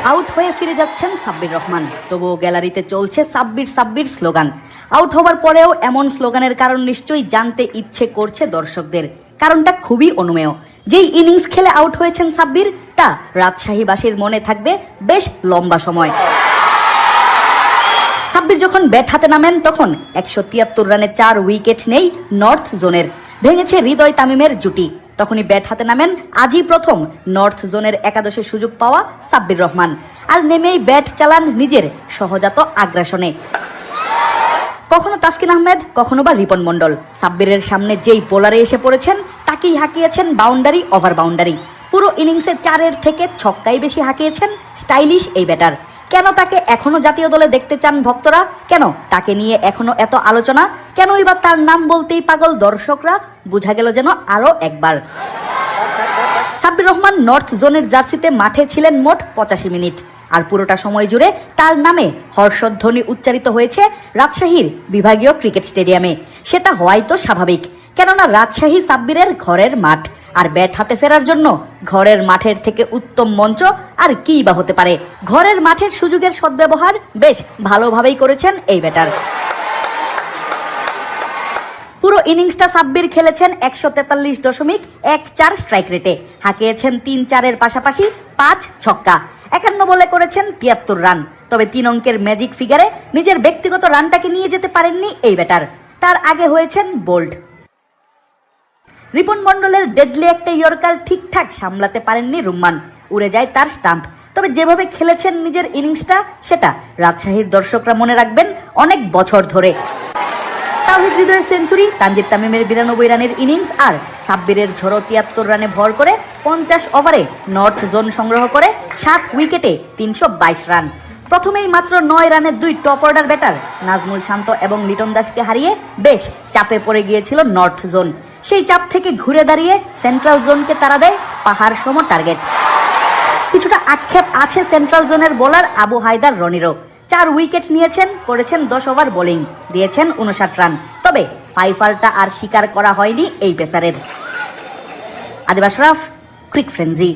Out হয়ে ফিরে যাচ্ছেন সাব্বির রহমান, তবুও গ্যালারিতে চলছে সাব্বির সাব্বির স্লোগান। আউট হবার পরেও এমন স্লোগানের কারণ নিশ্চয়ই জানতে ইচ্ছে করছে দর্শকদের। কারণটা খুবই অনুমেয়। যেই ইনিংস খেলে আউট হয়েছেন সাব্বির, তা রাজশাহীবাসীর মনে থাকবে বেশ লম্বা সময়। সাব্বির যখন ব্যাট হাতে নামেন তখন 173 রানে 4 উইকেট নেই নর্থ জোনের। ভেঙেছে হৃদয় তামিমের জুটি। তখনই ব্যাট হাতে নামেন আজই প্রথম নর্থ জোনের একাদশে সুযোগ পাওয়া সাব্বির রহমান, আর নেমেই ব্যাট চালান নিজের সহজাত আগ্রাসনে। কখনো তাসকিন আহমেদ, কখনো বা রিপন মন্ডল। সাব্বিরের সামনে যেই বোলারে এসে পড়েছেন তাকেই হাঁকিয়েছেন বাউন্ডারি ওভার বাউন্ডারি। পুরো ইনিংসে 4-এর থেকে ছক্কাই বেশি হাঁকিয়েছেন স্টাইলিশ এই ব্যাটার। কেন তাকে এখনো জাতীয় দলে দেখতে চান ভক্তরা? কেন তাকে নিয়ে এখনো এত আলোচনা? কেনই বা তার নাম বলতেই পাগল দর্শকরা? বোঝা গেল যেন আরো একবার। সাব্বির রহমান নর্থ জোনের জার্সিতে মাঠে ছিলেন মোট 85 মিনিট, আর পুরোটা সময় জুড়ে তার নামে হর্ষধ্বনি উচ্চারিত হয়েছে রাজশাহীর বিভাগীয় ক্রিকেট স্টেডিয়ামে। সেটা হওয়াই তো স্বাভাবিক, কেননা রাজশাহী সাব্বিরের ঘরের মাঠ, আর ব্যাট হাতে ফেরার জন্য ঘরের মাঠের থেকে উত্তম মঞ্চ আর কি বা হতে পারে। ঘরের মাঠের সুযোগের সদ্ব্যবহার বেশ ভালোভাবেই করেছেন এই ব্যাটার। পুরো ইনিংসটা সাব্বির খেলেছেন 143.14 স্ট্রাইক রেটে, হাঁকিয়েছেন 3-4-এর পাশাপাশি 5 ছক্কা, 51 বলে করেছেন 73 রান। তবে 3 অঙ্কের ম্যাজিক ফিগারে নিজের ব্যক্তিগত রানটাকে নিয়ে যেতে পারেননি এই ব্যাটার। তার আগে হয়েছেন বোল্ড। রিপন মন্ডলের ডেডলি একটা ইয়র্কার ঠিকঠাক সামলাতে পারেননি রুম্মান, উড়ে যায় তার স্টাম্প। তবে যেভাবে খেলেছেন নিজের ইনিংসটা, সেটা রাজশাহীর দর্শকরা মনে রাখবেন অনেক বছর ধরে। তাওহিদ হৃদয়ের সেঞ্চুরি, তানজিদ তামিমের 92 রানের ইনিংস আর সাব্বিরের ঝড়ো 73 রানে ভর করে 50 ওভারে নর্থ জোন সংগ্রহ করে 7 উইকেটে 322 রান। প্রথমেই মাত্র 9 রানে 2 টপ অর্ডার ব্যাটার নাজমুল শান্ত এবং লিটন দাসকে হারিয়ে বেশ চাপে পড়ে গিয়েছিল নর্থ জোন। সেই চাপ থেকে ঘুরে দাঁড়িয়ে সেন্ট্রাল জোনকে তাড়া দেয় পাহাড় সম টার্গেট। কিছুটা আক্ষেপ আছে সেন্ট্রাল জোনের বোলার আবু হায়দার রনিরও। 4 উইকেট নিয়েছেন, করেছেন 10 ওভার বোলিং, দিয়েছেন 59 রান। তবে ফাইফারটা আর স্বীকার করা হয়নি এই পেসারের। আদিব আশরাফ, ক্রিক ফ্রেঞ্জি।